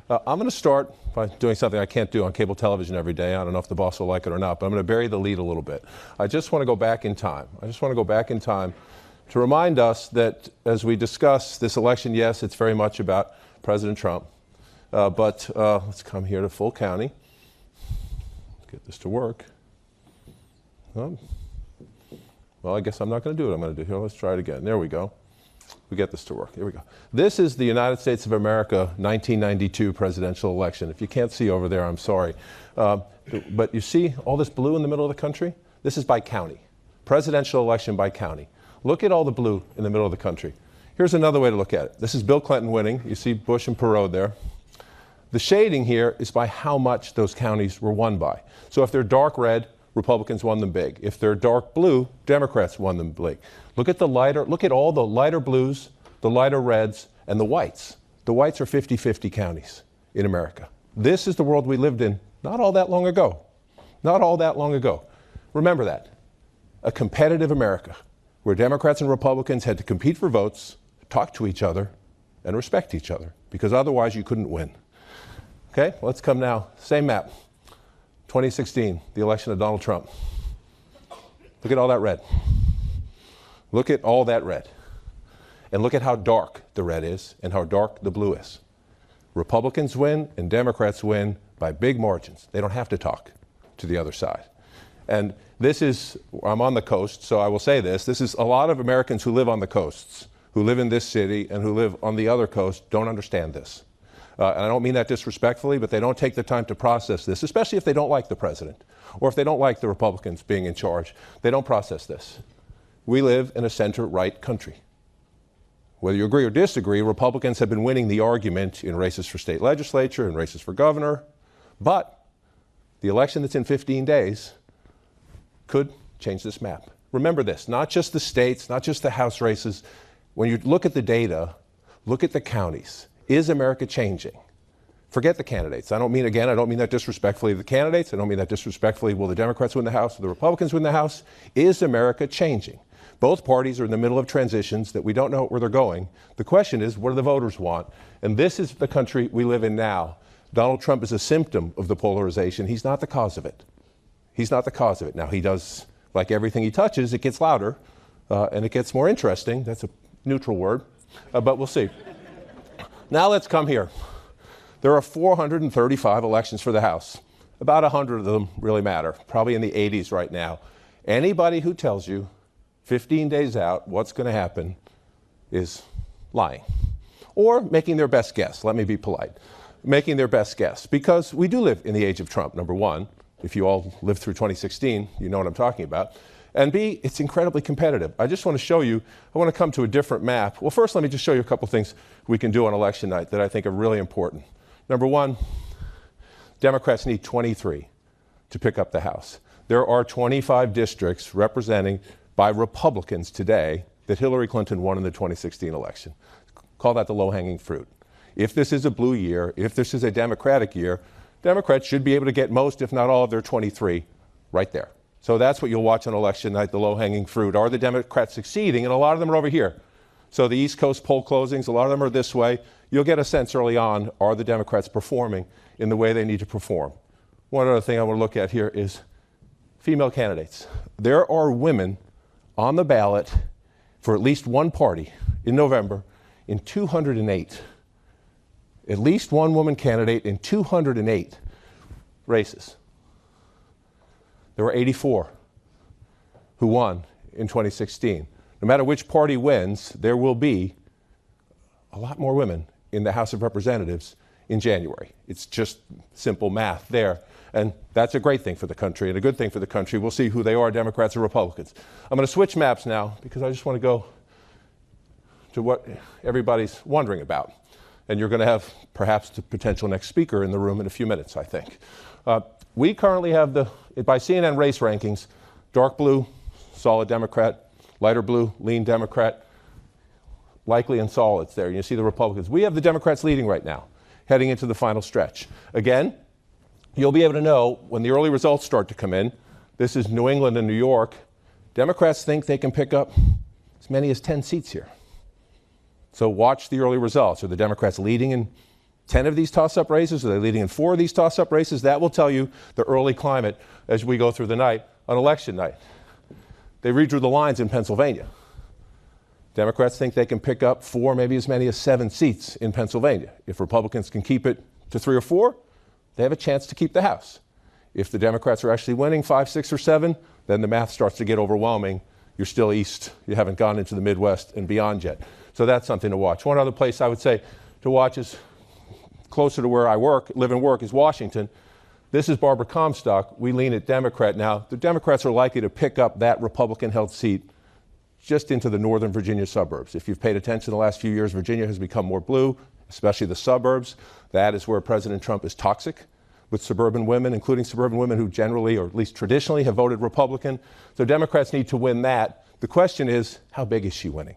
I'm going to start by doing something I can't do on cable television every day. I don't know if the boss will like it or not, but I'm going to bury the lead a little bit. I just want to go back in time. To remind us that as we discuss this election, yes, it's very much about President Trump. But let's come here to full county. Get this to work. Well, I guess I'm not going to do what I'm going to do here. Let's try it again. There we go. We get this to work. Here we go. This is the United States of America 1992 presidential election. If you can't see over there, I'm sorry. But you see all this blue in the middle of the country? This is by county. Presidential election by county. Look at all the blue in the middle of the country. Here's another way to look at it. This is Bill Clinton winning. You see Bush and Perot there. The shading here is by how much those counties were won by. So if they're dark red, Republicans won them big. If they're dark blue, Democrats won them big. Look at all the lighter blues, the lighter reds, and the whites. The whites are 50-50 counties in America. This is the world we lived in not all that long ago. Not all that long ago. Remember that. A competitive America where Democrats and Republicans had to compete for votes, talk to each other, and respect each other, because otherwise you couldn't win. Okay, let's come now. Same map. 2016, the election of Donald Trump. Look at all that red. Look at all that red. And look at how dark the red is and how dark the blue is. Republicans win and Democrats win by big margins. They don't have to talk to the other side. And this is, I'm on the coast, so I will say this is a lot of Americans who live on the coasts, who live in this city and who live on the other coast don't understand this. And I don't mean that disrespectfully, but they don't take the time to process this, especially if they don't like the president or if they don't like the Republicans being in charge. They don't process this. We live in a center-right country. Whether you agree or disagree, Republicans have been winning the argument in races for state legislature and races for governor, but the election that's in 15 days could change this map. Remember this, not just the states, not just the House races. When you look at the data, look at the counties. Is America changing? Forget the candidates. I don't mean that disrespectfully to the candidates. I don't mean that disrespectfully, will the Democrats win the House or the Republicans win the House? Is America changing? Both parties are in the middle of transitions that we don't know where they're going. The question is, what do the voters want? And this is the country we live in now. Donald Trump is a symptom of the polarization. He's not the cause of it. He's not the cause of it. Now, he does, like everything he touches, it gets louder and it gets more interesting. That's a neutral word, but we'll see. Now let's come here. There are 435 elections for the House. About 100 of them really matter, probably in the 80s right now. Anybody who tells you 15 days out what's going to happen is lying or making their best guess. Let me be polite. Making their best guess, because we do live in the age of Trump, number one. If you all lived through 2016, you know what I'm talking about. And B, it's incredibly competitive. I just want to show you, I want to come to a different map. Well, first, let me just show you a couple things we can do on election night that I think are really important. Number one, Democrats need 23 to pick up the House. There are 25 districts representing by Republicans today that Hillary Clinton won in the 2016 election. Call that the low-hanging fruit. If this is a blue year, if this is a Democratic year, Democrats should be able to get most, if not all, of their 23 right there. So that's what you'll watch on election night, the low-hanging fruit. Are the Democrats succeeding? And a lot of them are over here. So the East Coast poll closings, a lot of them are this way. You'll get a sense early on, are the Democrats performing in the way they need to perform? One other thing I want to look at here is female candidates. There are women on the ballot for at least one party in November in 208. At least one woman candidate in 208 races. There were 84 who won in 2016. No matter which party wins, there will be a lot more women in the House of Representatives in January. It's just simple math there. And that's a great thing for the country and a good thing for the country. We'll see who they are, Democrats or Republicans. I'm going to switch maps now because I just want to go to what everybody's wondering about. And you're going to have perhaps the potential next speaker in the room in a few minutes, I think. We currently have by CNN race rankings, dark blue, solid Democrat, lighter blue, lean Democrat, likely and solids there. You see the Republicans. We have the Democrats leading right now, heading into the final stretch. Again, you'll be able to know when the early results start to come in. This is New England and New York. Democrats think they can pick up as many as 10 seats here. So watch the early results. Are the Democrats leading in 10 of these toss-up races? Are they leading in 4 of these toss-up races? That will tell you the early climate as we go through the night on election night. They redrew the lines in Pennsylvania. Democrats think they can pick up 4, maybe as many as 7 seats in Pennsylvania. If Republicans can keep it to 3 or 4, they have a chance to keep the House. If the Democrats are actually winning 5, 6, or 7, then the math starts to get overwhelming. You're still east. You haven't gone into the Midwest and beyond yet. So that's something to watch. One other place I would say to watch is closer to where I live and work, is Washington. This is Barbara Comstock. We lean at Democrat now. The Democrats are likely to pick up that Republican-held seat just into the northern Virginia suburbs. If you've paid attention the last few years, Virginia has become more blue, especially the suburbs. That is where President Trump is toxic with suburban women, including suburban women who generally, or at least traditionally, have voted Republican. So Democrats need to win that. The question is, how big is she winning?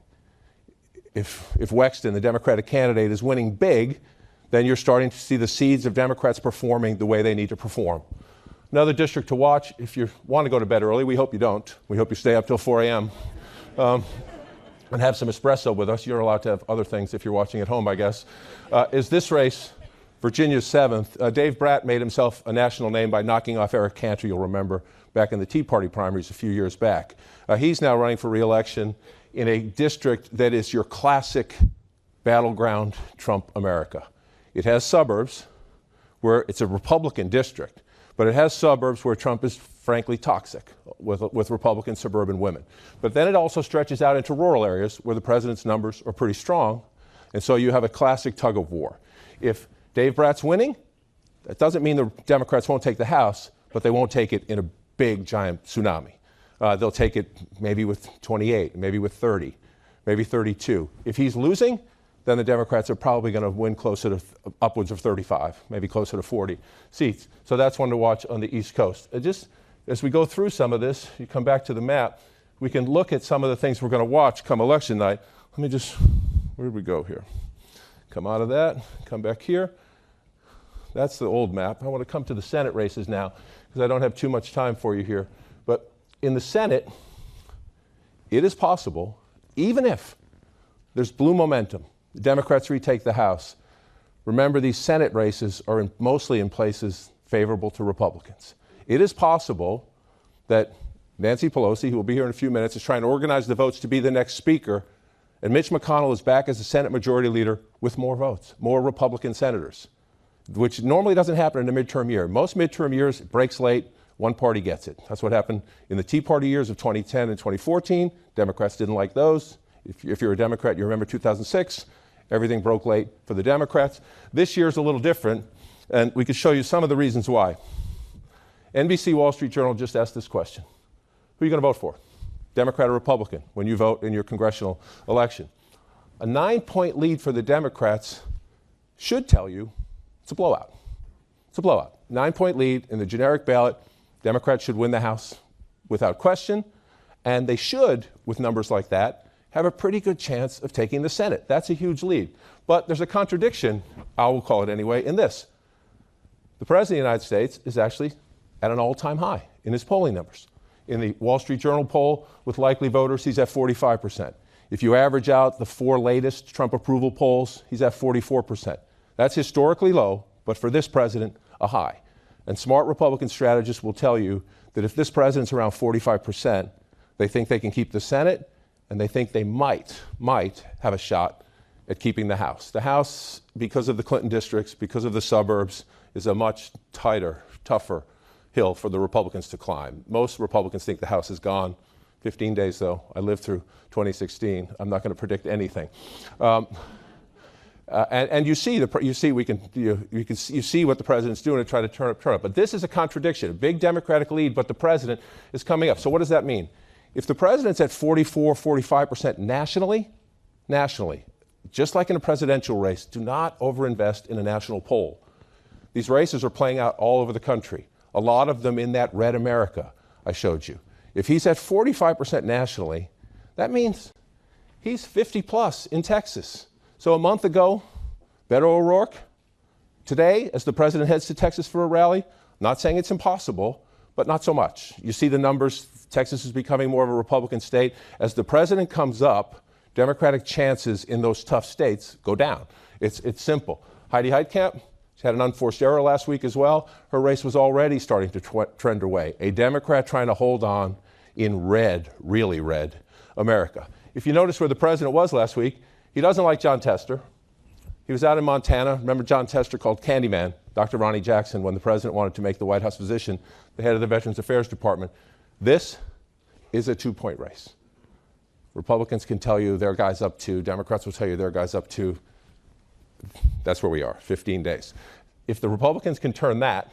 If Wexton, the Democratic candidate, is winning big, then you're starting to see the seeds of Democrats performing the way they need to perform. Another district to watch, if you want to go to bed early, we hope you don't. We hope you stay up till 4 a.m. And have some espresso with us. You're allowed to have other things if you're watching at home, I guess. Is this race, Virginia's 7th. Dave Bratt made himself a national name by knocking off Eric Cantor, you'll remember, back in the Tea Party primaries a few years back. He's now running for re-election in a district that is your classic battleground Trump America. It has suburbs where it's a Republican district, but it has suburbs where Trump is frankly toxic with Republican suburban women. But then it also stretches out into rural areas where the president's numbers are pretty strong, and so you have a classic tug of war. If Dave Bratt's winning, that doesn't mean the Democrats won't take the House, but they won't take it in a big, giant tsunami. They'll take it maybe with 28, maybe with 30, maybe 32. If he's losing, then the Democrats are probably going to win closer to upwards of 35, maybe closer to 40 seats. So that's one to watch on the East Coast. Just as we go through some of this, you come back to the map, we can look at some of the things we're going to watch come election night. Let me just, where did we go here? Come out of that, come back here. That's the old map. I want to come to the Senate races now because I don't have too much time for you here. But in the Senate, it is possible, even if there's blue momentum, the Democrats retake the House. Remember, these Senate races are mostly in places favorable to Republicans. It is possible that Nancy Pelosi, who will be here in a few minutes, is trying to organize the votes to be the next speaker, and Mitch McConnell is back as the Senate Majority Leader with more votes, more Republican senators, which normally doesn't happen in a midterm year. Most midterm years, it breaks late, one party gets it. That's what happened in the Tea Party years of 2010 and 2014. Democrats didn't like those. If you're a Democrat, you remember 2006, everything broke late for the Democrats. This year's a little different, and we could show you some of the reasons why. NBC Wall Street Journal just asked this question. Who are you going to vote for? Democrat or Republican when you vote in your congressional election? A 9-point lead for the Democrats should tell you it's a blowout. It's a blowout. 9-point lead in the generic ballot. Democrats should win the House without question, and they should, with numbers like that, have a pretty good chance of taking the Senate. That's a huge lead. But there's a contradiction, I will call it anyway, in this. The President of the United States is actually at an all-time high in his polling numbers. In the Wall Street Journal poll with likely voters, he's at 45%. If you average out the 4 latest Trump approval polls, he's at 44%. That's historically low, but for this president, a high. And smart Republican strategists will tell you that if this president's around 45%, they think they can keep the Senate, and they think they might have a shot at keeping the House. The House, because of the Clinton districts, because of the suburbs, is a much tighter, tougher hill for the Republicans to climb. Most Republicans think the House is gone. 15 days, though. I lived through 2016. I'm not going to predict anything. And you see what the president's doing to try to turn up. But this is a contradiction. A big Democratic lead, but the president is coming up. So what does that mean? If the president's at 44, 45% nationally, just like in a presidential race, do not overinvest in a national poll. These races are playing out all over the country. A lot of them in that red America I showed you. If he's at 45% nationally, that means he's 50 plus in Texas. So a month ago, Beto O'Rourke, today, as the president heads to Texas for a rally, not saying it's impossible, but not so much. You see the numbers, Texas is becoming more of a Republican state. As the president comes up, Democratic chances in those tough states go down. It's simple. Heidi Heitkamp, she had an unforced error last week as well. Her race was already starting to trend away. A Democrat trying to hold on in red, really red, America. If you notice where the president was last week, he doesn't like John Tester. He was out in Montana. Remember John Tester called Candyman, Dr. Ronnie Jackson, when the president wanted to make the White House physician the head of the Veterans Affairs Department. This is a two-point race. Republicans can tell you their guy's up to, Democrats will tell you their guy's up to. That's where we are, 15 days. If the Republicans can turn that,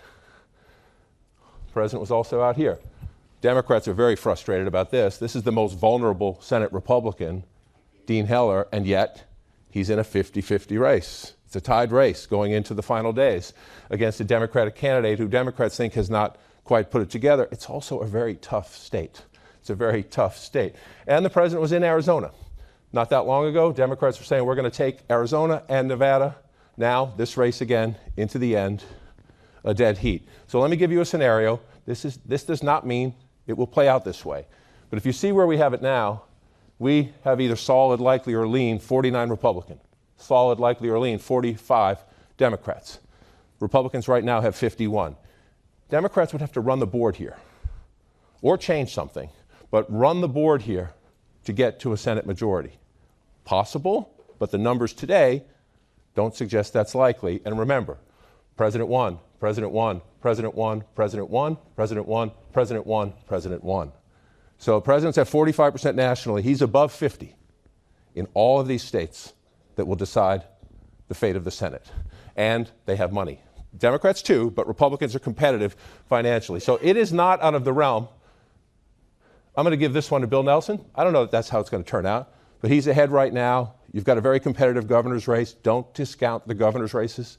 the president was also out here. Democrats are very frustrated about this. This is the most vulnerable Senate Republican, Dean Heller, and yet he's in a 50-50 race. It's a tied race going into the final days against a Democratic candidate who Democrats think has not quite put it together. It's also a very tough state. It's a very tough state. And the president was in Arizona. Not that long ago, Democrats were saying we're going to take Arizona and Nevada. Now, this race again, into the end, a dead heat. So let me give you a scenario. This does not mean it will play out this way. But if you see where we have it now, we have either solid, likely, or lean 49 Republican. Solid, likely, or lean 45 Democrats. Republicans right now have 51. Democrats would have to run the board here or change something, but run the board here to get to a Senate majority. Possible, but the numbers today don't suggest that's likely. And remember, President won, President won, President won, President won, President won, President won, President won. So the president's at 45% nationally. He's above 50 in all of these states that will decide the fate of the Senate. And they have money. Democrats too, but Republicans are competitive financially. So it is not out of the realm. I'm going to give this one to Bill Nelson. I don't know if that's how it's going to turn out, but he's ahead right now. You've got a very competitive governor's race. Don't discount the governor's races.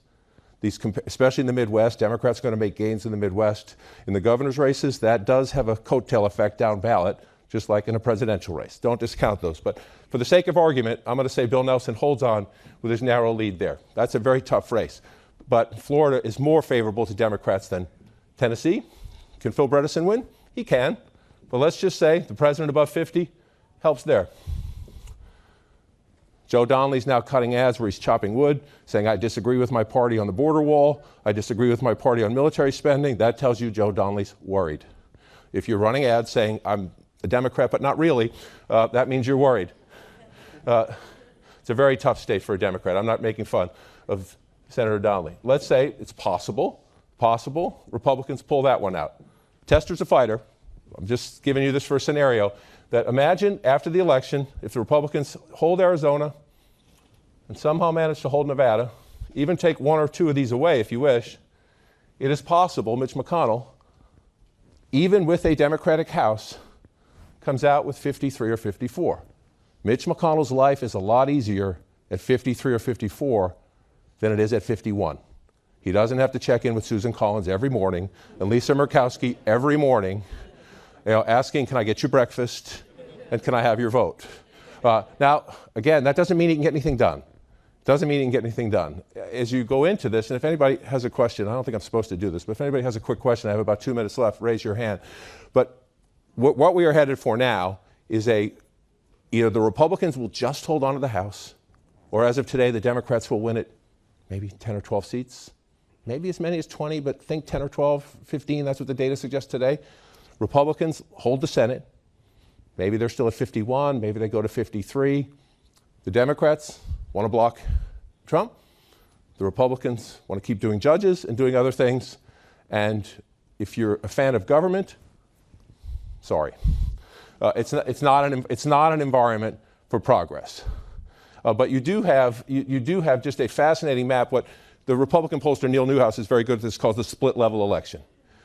Especially in the Midwest, Democrats are going to make gains in the Midwest. In the governor's races, that does have a coattail effect down ballot, just like in a presidential race. Don't discount those. But for the sake of argument, I'm going to say Bill Nelson holds on with his narrow lead there. That's a very tough race. But Florida is more favorable to Democrats than Tennessee. Can Phil Bredesen win? He can. But let's just say the president above 50 helps there. Joe Donnelly's now cutting ads where he's chopping wood, saying, I disagree with my party on the border wall. I disagree with my party on military spending. That tells you Joe Donnelly's worried. If you're running ads saying, I'm a Democrat, but not really, that means you're worried. It's a very tough state for a Democrat. I'm not making fun of Senator Donnelly. Let's say it's possible, Republicans pull that one out. Tester's a fighter. I'm just giving you this for a scenario. That imagine after the election, if the Republicans hold Arizona and somehow manage to hold Nevada, even take one or two of these away if you wish, it is possible Mitch McConnell, even with a Democratic House, comes out with 53 or 54. Mitch McConnell's life is a lot easier at 53 or 54 than it is at 51. He doesn't have to check in with Susan Collins every morning and Lisa Murkowski every morning, asking, can I get you breakfast and can I have your vote? Now, again, that doesn't mean he can get anything done. Doesn't mean he can get anything done. As you go into this, and if anybody has a question, I don't think I'm supposed to do this, but if anybody has a quick question, I have about 2 minutes left, raise your hand. But what we are headed for now is either the Republicans will just hold on to the House, or as of today, the Democrats will win it maybe 10 or 12 seats, maybe as many as 20, but think 10 or 12, 15, that's what the data suggests today. Republicans hold the Senate. Maybe they're still at 51. Maybe they go to 53. The Democrats want to block Trump. The Republicans want to keep doing judges and doing other things. And if you're a fan of government, sorry. It's not an environment for progress. But you do have just a fascinating map. What the Republican pollster Neil Newhouse is very good at this, called the split-level election.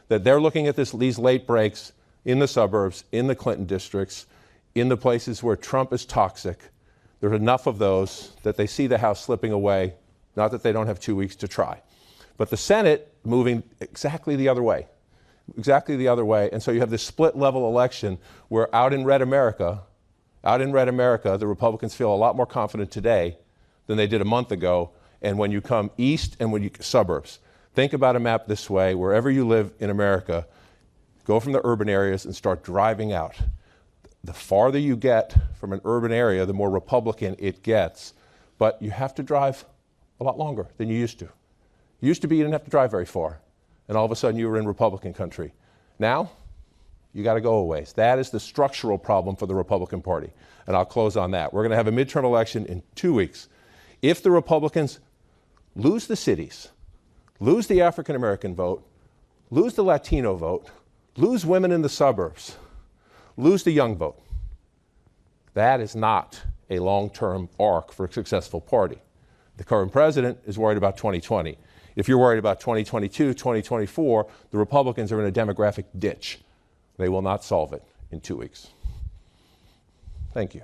That they're looking at these late breaks in the suburbs, in the Clinton districts, in the places where Trump is toxic. There's enough of those that they see the House slipping away, not that they don't have 2 weeks to try. But the Senate moving exactly the other way. And so you have this split-level election where out in red America, the Republicans feel a lot more confident today than they did a month ago. And when you come east and suburbs, think about a map this way. Wherever you live in America, go from the urban areas and start driving out. The farther you get from an urban area, the more Republican it gets. But you have to drive a lot longer than you used to. Used to be you didn't have to drive very far, and all of a sudden you were in Republican country. Now, you got to go a ways. That is the structural problem for the Republican Party, and I'll close on that. We're going to have a midterm election in 2 weeks. If the Republicans lose the cities, lose the African American vote, lose the Latino vote, lose women in the suburbs, lose the young vote, that is not a long-term arc for a successful party. The current president is worried about 2020. If you're worried about 2022, 2024, the Republicans are in a demographic ditch. They will not solve it in 2 weeks. Thank you.